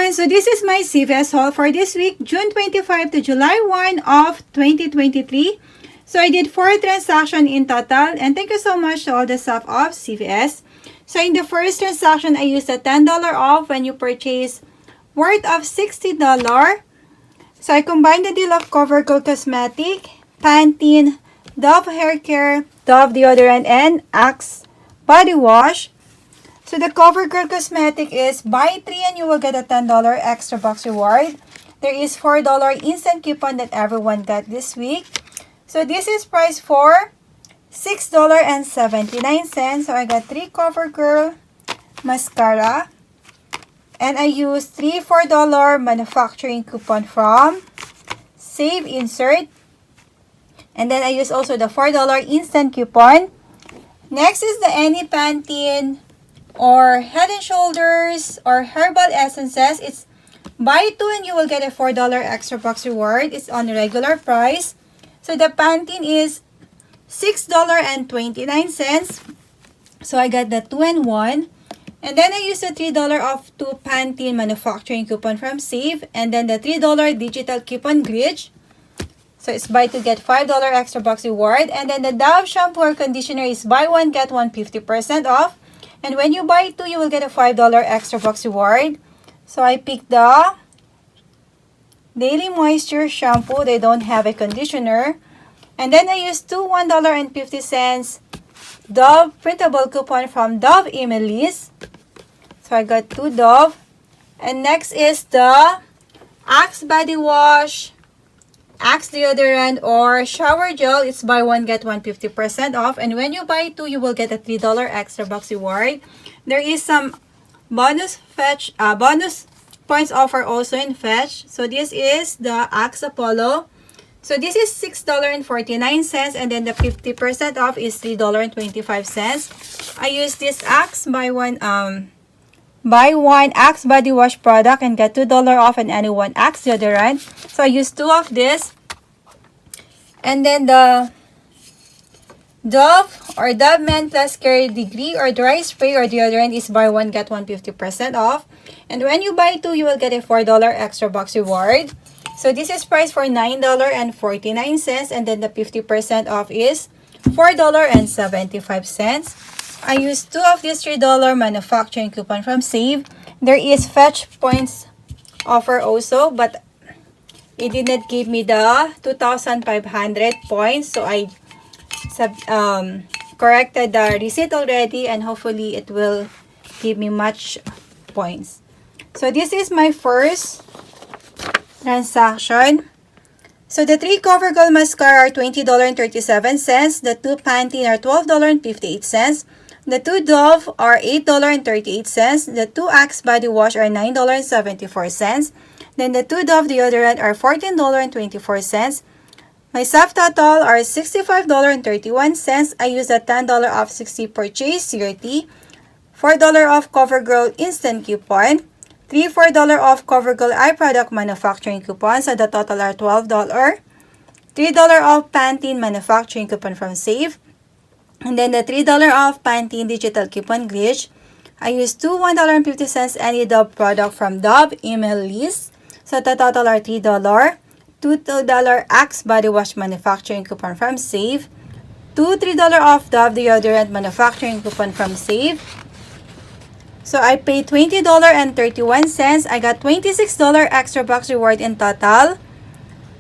everyone! So this is my CVS haul for this week, June 25 to July 1 of 2023. So I did 4 transactions in total, and thank you so much to all the staff of CVS. So in the first transaction, I used a $10 off when you purchase worth of $60. So I combined the deal of CoverGirl Cosmetic, Pantene, Dove Hair Care, Dove Deodorant, and Axe Body Wash. So the CoverGirl Cosmetic is buy 3 and you will get a $10 extra box reward. There is $4 instant coupon that everyone got this week. So this is priced for $6.79. So I got 3 CoverGirl mascara. And I used 3 $4 manufacturing coupon from Save Insert. And then I used also the $4 instant coupon. Next is the any Pantene or Head and Shoulders or Herbal Essences. It's buy 2 and you will get a $4 extra box reward. It's on regular price. So the Pantene is $6.29. So I got the 2-in-1. And then I used the $3 off 2 Pantene manufacturing coupon from Save. And then the $3 digital coupon glitch. So it's buy 2 get $5 extra box reward. And then the Dove shampoo or conditioner is buy 1 get 1 50% off. And when you buy 2, you will get a $5 extra box reward. So I picked the Daily Moisture shampoo. They don't have a conditioner. And then I used 2 $1.50 Dove printable coupon from Dove email list. So I got 2 Dove. And next is the Axe Body Wash, Axe Deodorant, or Shower Gel. It's buy 1 get 1 50% off. And when you buy 2, you will get a $3 extra box reward. There is some bonus points offer also in Fetch. So this is the Axe Apollo. So this is $6.49, and then the 50% off is $3.25. I use this Axe buy one Axe body wash product and get $2 off and any one Axe deodorant. So I use 2 of this. And then the Dove or Dove Men Plus Care Degree or dry spray or deodorant is buy 1 get 1 50% off. And when you buy 2, you will get a $4 extra box reward. So this is priced for $9.49, and then the 50% off is $4.75. I used 2 of this $3 manufacturing coupon from Save. There is Fetch points offer also, but it did not give me the 2,500 points. So I corrected the receipt already, and hopefully it will give me much points. So this is my first transaction. So the 3 CoverGirl mascara are $20.37. The 2 Pantene are $12.58. The 2 Dove are $8.38. The 2 Axe body wash are $9.74. Then the 2 Dove deodorant are $14.24. My subtotal are $65.31. I used a $10 off 60 purchase CRT, $4 off CoverGirl instant coupon, 3 $4 off CoverGirl eye product manufacturing coupon. So the total are $12. $3 off Pantene manufacturing coupon from Save. And then the $3 off Pantene digital coupon glitch. I used 2 $1.50 any Dove product from Dove email list. So the total are $3. $2 Axe body wash manufacturing coupon from Save. 2 $3 off Dove deodorant manufacturing coupon from Save. So I paid $20.31. I got $26 extra box reward in total,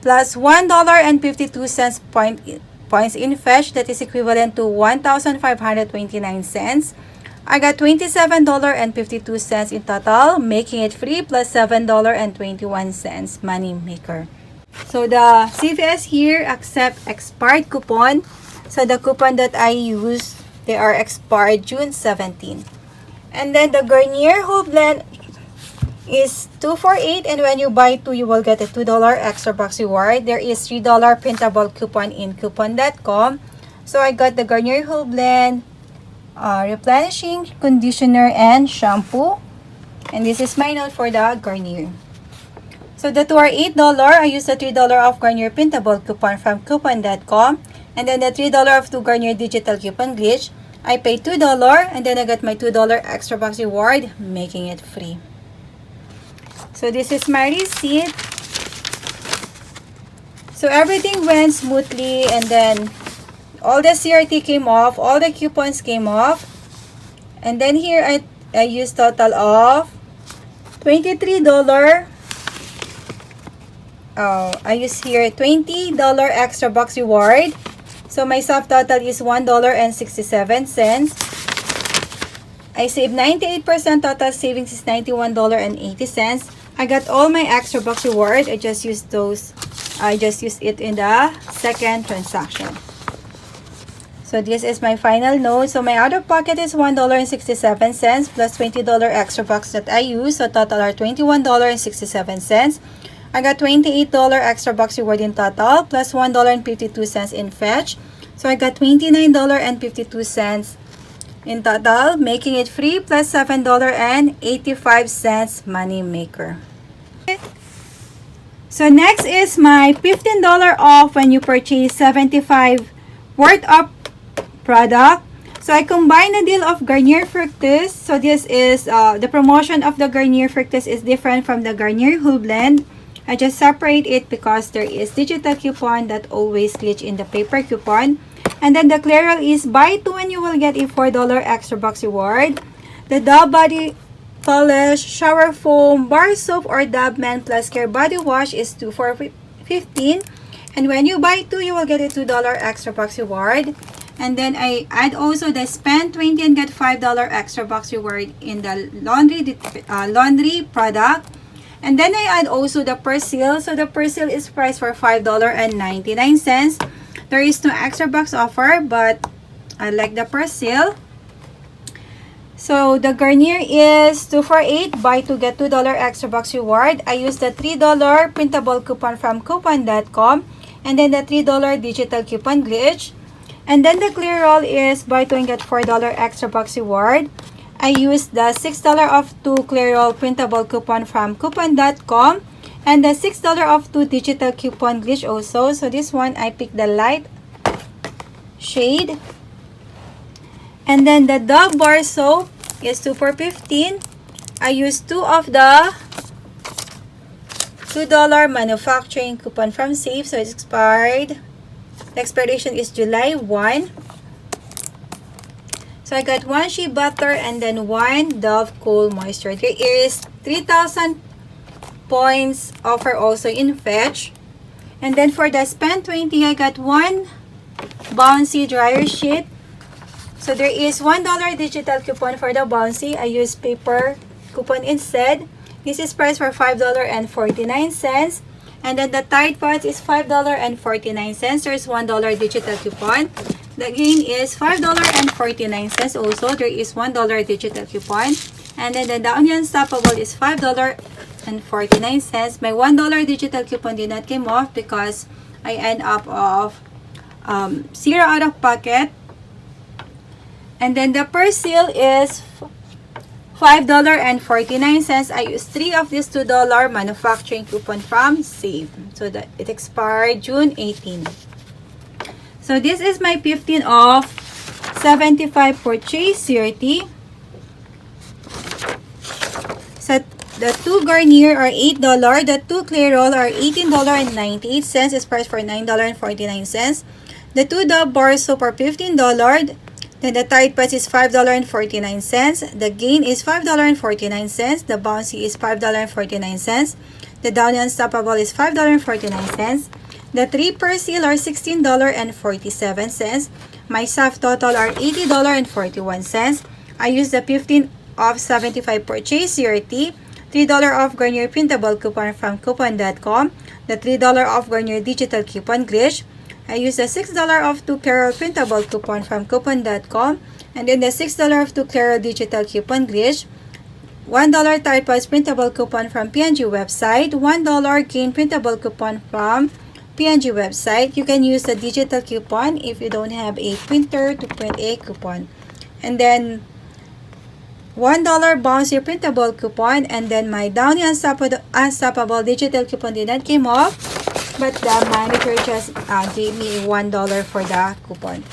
plus $1.52 points in Fetch. That is equivalent to 1,529 cents. I got $27.52 in total, making it free, plus $7.21 money maker. So the CVS here accept expired coupon. So the coupon that I use, they are expired June 17. And then the Garnier Whole Blend is $2 for $8, and when you buy 2, you will get a $2 extra box reward. There is $3 printable coupon in coupon.com. So I got the Garnier Whole Blend replenishing conditioner and shampoo. And this is my note for the Garnier. So the 2 are $8. I used the $3 off Garnier printable coupon from coupon.com. And then the $3 off 2 Garnier digital coupon glitch. I paid $2 and then I got my $2 extra box reward, making it free. So this is my receipt. So everything went smoothly, and then all the CRT came off, all the coupons came off. And then here I used total of $23. I use here $20 extra box reward. So my subtotal is $1.67. I saved 98%, total savings is $91.80. I got all my extra box reward. I just used it in the second transaction. So this is my final note. So my out of pocket is $1.67 plus $20 extra bucks that I use. So total are $21.67. I got $28 extra bucks reward in total plus $1.52 in fetch. So I got $29.52 in total, making it free plus $7.85 money maker. So next is my $15 off when you purchase $75 worth of product. So I combine the deal of Garnier Fructis. So this is the promotion of the Garnier Fructis is different from the Garnier Whole Blend. I just separate it because there is digital coupon that always glitch in the paper coupon. And then the Clairol is buy 2 and you will get a $4 extra box reward. The Dove Body Polish, Shower Foam, Bar Soap, or Dove Men Plus Care Body Wash is 2 for $15. And when you buy 2, you will get a $2 extra box reward. And then I add also the spend 20 and get $5 extra box reward in the laundry product. And then I add also the Persil. So the Persil is priced for $5.99. There is no extra box offer, but I like the Persil. So the Garnier is 2 for $8. Buy 2 get $2 extra box reward. I use the $3 printable coupon from coupon.com. And then the $3 digital coupon glitch. And then the Clairol is buy 2 and get $4 extra box reward. I used the $6 off 2 Clairol printable coupon from coupon.com. And the $6 off 2 digital coupon glitch also. So this one, I picked the light shade. And then the Dove Bar Soap is 2 for $15. I used 2 of the $2 manufacturing coupon from Save. So it's expired. The expiration is July 1. So I got 1 shea butter and then 1 Dove Cool Moisture. There is 3,000 points offer also in fetch. And then for the spend 20, I got 1 bouncy dryer sheet. So there is $1 digital coupon for the bouncy. I use paper coupon instead. This is priced for $5.49. And then the Tide Pods is $5.49. There's $1 digital coupon. The gain is $5.49 also. There is $1 digital coupon. And then the Onion Stoppable is $5.49. My $1 digital coupon did not come off because I end up of 0 out of pocket. And then the Persil is $5.49. I used 3 of this $2 manufacturing coupon from Save. So that it expired June 18. So this is my 15 off 75 purchase CRT. So the 2 Garnier are $8. The 2 Clairol are $18.98. It's priced for $9.49. The 2 Dove Bar Soap are $15. Then the Tide Pods is $5.49. The Gain is $5.49. The Bouncy is $5.49. The Downy Unstoppable is $5.49. The 3 Persil are $16.47. My soft total are $80.41. I use the 15 off 75 purchase CRT. $3 off Garnier printable coupon from coupon.com. The $3 off Garnier digital coupon glitch. I use the $6 off 2 Clairol printable coupon from coupon.com. And then the $6 off 2 Clairol digital coupon glitch. $1 Tide Pods printable coupon from P&G website. $1 Gain printable coupon from P&G website. You can use the digital coupon if you don't have a printer to print a coupon. And then $1 Bouncy printable coupon. And then my Downy Unstoppable digital coupon did not came off. But the manager just gave me $1 for the coupon.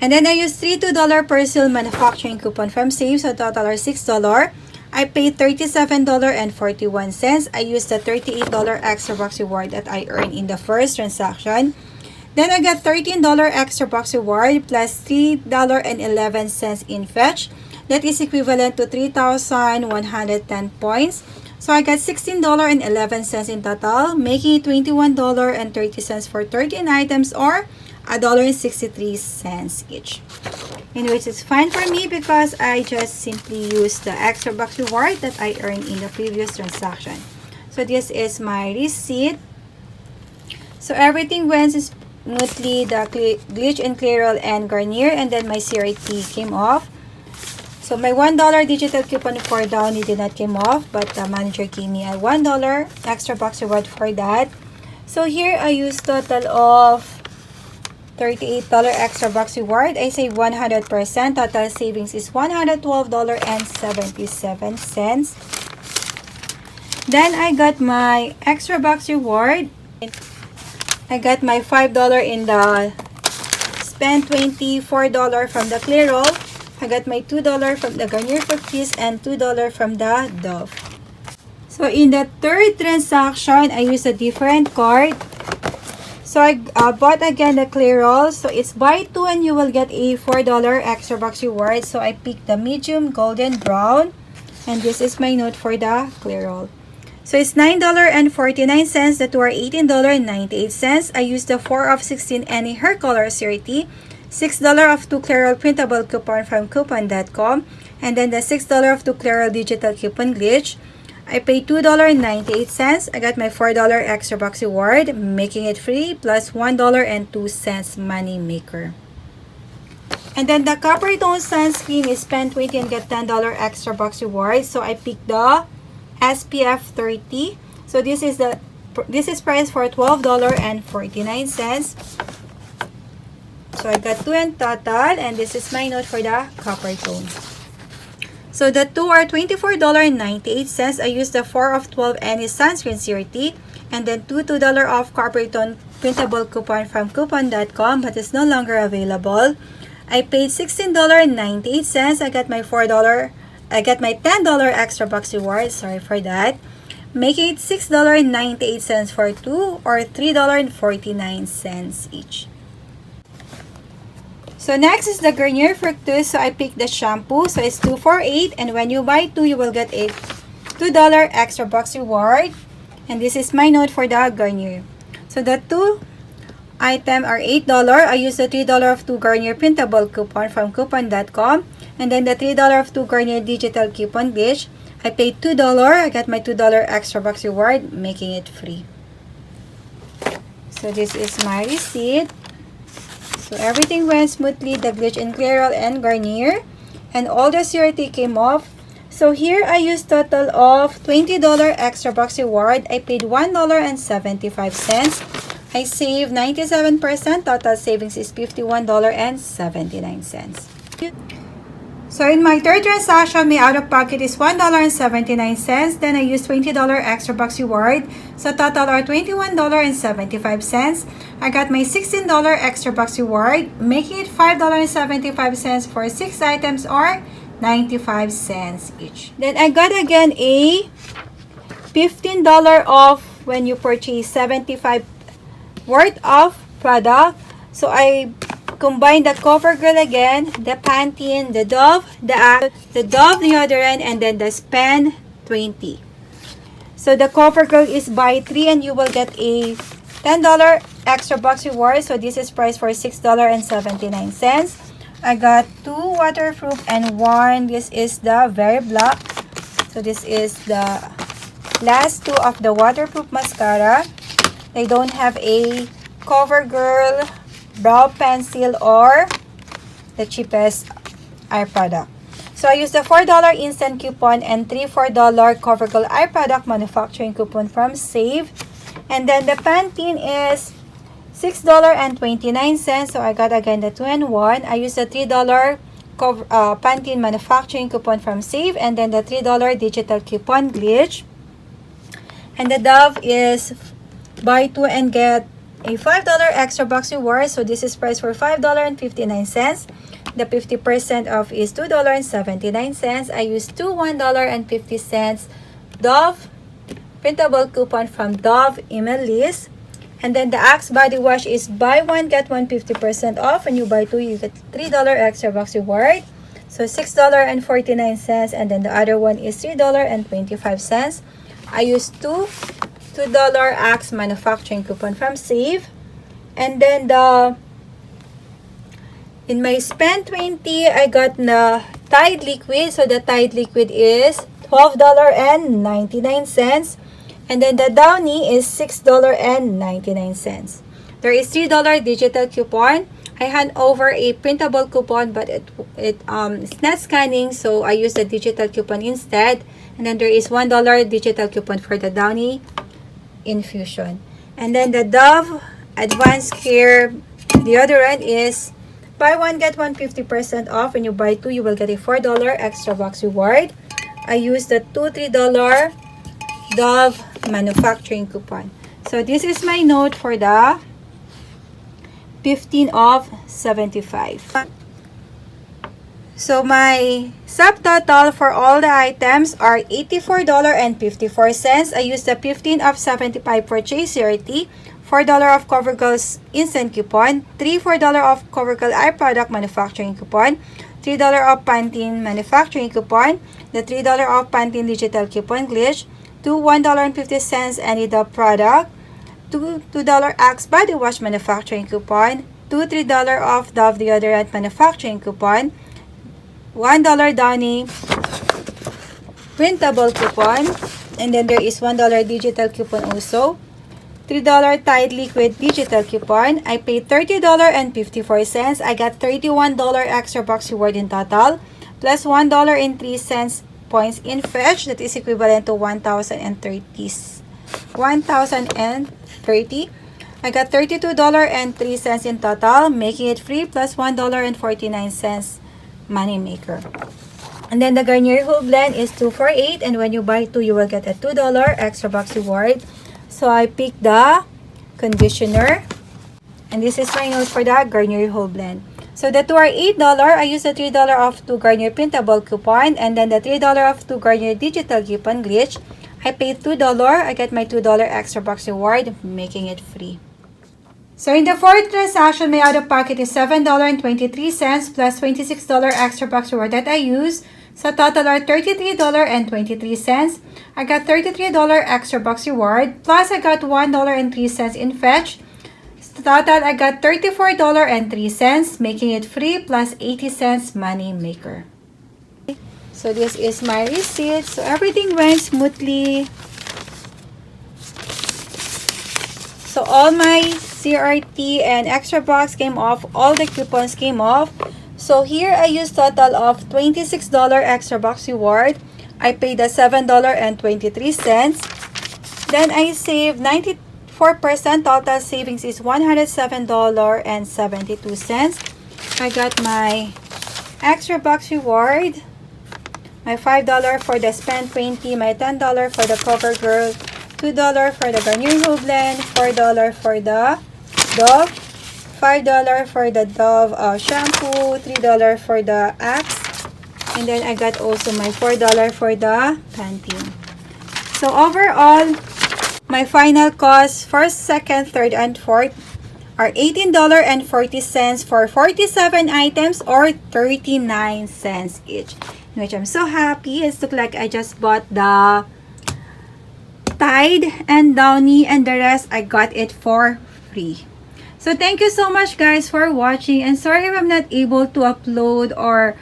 And then I used 3 $2 Persil manufacturing coupon from Save. So total are $6. I paid $37.41. I used the $38 extra bucks reward that I earned in the first transaction. Then I got $13 extra bucks reward plus $3.11 in fetch. That is equivalent to 3,110 points. So I got $16.11 in total, making it $21.30 for 13 items or $1.63 each. In which is fine for me because I just simply used the extra bucks reward that I earned in the previous transaction. So this is my receipt. So everything went smoothly, the glitch and clear and Garnier, and then my CRT came off. So my $1 digital coupon for Downy did not came off, but the manager gave me a $1 extra bucks reward for that. So here I used total of $38 extra bucks reward. I save 100%. Total savings is $112.77. Then I got my extra bucks reward. I got my $5 in the spend $24 from the clear roll. I got my $2 from the Garnier Fructis and $2 from the Dove. So in the third transaction, I used a different card. So I bought again the clear roll. So it's buy 2 and you will get a $4 extra bucks reward. So I picked the medium golden brown. And this is my note for the clear roll. So it's $9.49. The two are $18.98. I used the 4 of 16 any hair color CRT. $6 of 2 clear roll printable coupon from coupon.com. And then the $6 of 2 clear roll digital coupon glitch. I paid $2.98. I got my $4 extra bucks reward, making it free, plus $1.02 money maker. And then the copper tone sunscreen is spend 20 and get $10 extra bucks reward. So I picked the SPF 30. So this is priced for $12.49. So I got 2 in total, and this is my note for the copper tone. So the two are $24.98. I used the 4 of 12 any sunscreen CRT, and then $2 off copper tone printable coupon from coupon.com, but it's no longer available. I paid $16.98. I got my $10 extra bucks reward. Sorry for that. Making it $6.98 for 2 or $3.49 each. So next is the Garnier Fructis. So I picked the shampoo. So it's 2 for 8. And when you buy 2, you will get a $2 extra bucks reward. And this is my note for the Garnier. So the 2 items are $8. I used the $3 of 2 Garnier printable coupon from coupon.com. And then the $3 of 2 Garnier digital coupon glitch. I paid $2. I got my $2 extra bucks reward, making it free. So this is my receipt. So everything went smoothly, the glitch and clear and Garnier, and all the CRT came off. So here I used total of $20 extra bucks reward. I paid $1.75. I saved 97%. Total savings is $51.79. So in my third transaction, my out-of-pocket is $1.79. Then I used $20 extra bucks reward. So total are $21.75. I got my $16 extra bucks reward, making it $5.75 for 6 items or 95 cents each. Then I got again a $15 off when you purchase 75 worth of product. So I combine the CoverGirl again, the Pantene, the Dove, the Dove deodorant, and then the Spend 20. So the CoverGirl is buy 3 and you will get a $10 extra bucks reward. So this is priced for $6.79. I got 2 waterproof and 1. This is the Very Black. So this is the last 2 of the waterproof mascara. They don't have a CoverGirl brow pencil or the cheapest eye product. So I used the $4 instant coupon and 3 $4 CoverGirl eye product manufacturing coupon from Save. And then the Pantene is $6.29. So I got again the 2-in-1. I used the $3 Pantene manufacturing coupon from Save, and then the $3 digital coupon glitch. And the Dove is buy 2 and get a $5 extra bucks reward. So this is priced for $5.59. The 50% off is $2.79. I used two $1.50 Dove printable coupon from Dove email list. And then the Axe body wash is buy one get one 50% off, and you buy two you get $3 extra box reward. So $6.49, and then the other one is $3.25. I used two $2 Axe manufacturing coupon from Save. And then in my spend 20, I got the Tide liquid. So the Tide liquid is $12.99. And then the Downy is $6.99. There is $3 digital coupon. I hand over a printable coupon, but it's not scanning, so I use the digital coupon instead. And then there is $1 digital coupon for the Downy infusion. And then the Dove Advanced Care deodorant is buy one get one 50% off. When you buy two, you will get a $4 extra box reward. I use the $2 $3 Dove manufacturing coupon. So this is my note for the 15 of 75. So my subtotal for all the items are $84.54. I used the 15 of 75 for Chase CRT, $4 of CoverGirl's instant coupon, $4 of CoverGirl eye product manufacturing coupon, $3 of Pantene manufacturing coupon, the $3 of Pantene digital coupon glitch, two $1.50 any Dove product, $2 Axe body wash manufacturing coupon, two $3 off Dove deodorant manufacturing coupon, $1 Downy printable coupon, and then there is $1 digital coupon also, $3 Tide liquid digital coupon. I paid $30.54. I got $31 extra box reward in total, plus $1.03 points in fetch. That is equivalent to 1,030. I got $32.03 in total, making it free, plus $1.49 money maker. And then the Garnier Whole Blend is 2 for 8, and when you buy 2, you will get a $2 extra box reward. So I picked the conditioner, and this is my note for the Garnier Whole Blend. So the 2 are $8. I used the $3 off 2 Garnier printable coupon, and then the $3 off 2 Garnier digital coupon glitch. I paid $2. I get my $2 extra box reward, making it free. So in the fourth transaction, my out of pocket is $7.23 plus $26 extra box reward that I use. So total are $33.23. I got $33 extra box reward, plus I got $1.03 in fetch. So total I got $34.03, making it free, plus 80 cents money maker. So this is my receipt. So everything went smoothly. So all my CRT and extra box came off. All the coupons came off. So here I used total of $26 extra box reward. I paid the $7.23. Then I saved 94%. Total savings is $107.72. I got my extra box reward, my $5 for the spend 20, my $10 for the CoverGirl, $2 for the Garnier Whole Blend, $4 for the Dove, $5 for the Dove shampoo, $3 for the Axe, and then I got also my $4 for the Pantene. So overall, my final cost, first, second, third, and fourth, are $18.40 for 47 items, or 39 cents each. Which I'm so happy. It looks like I just bought the Tide and Downy, and the rest I got it for free. So thank you so much guys for watching, and sorry if I'm not able to upload or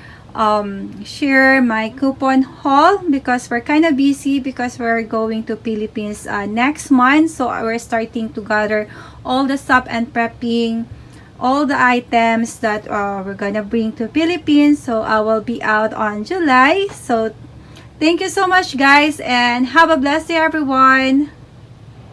share my coupon haul because we're kind of busy because we're going to Philippines next month. So we're starting to gather all the stuff and prepping all the items that we're gonna bring to Philippines. So I will be out on July. So thank you so much guys, and have a blessed day everyone.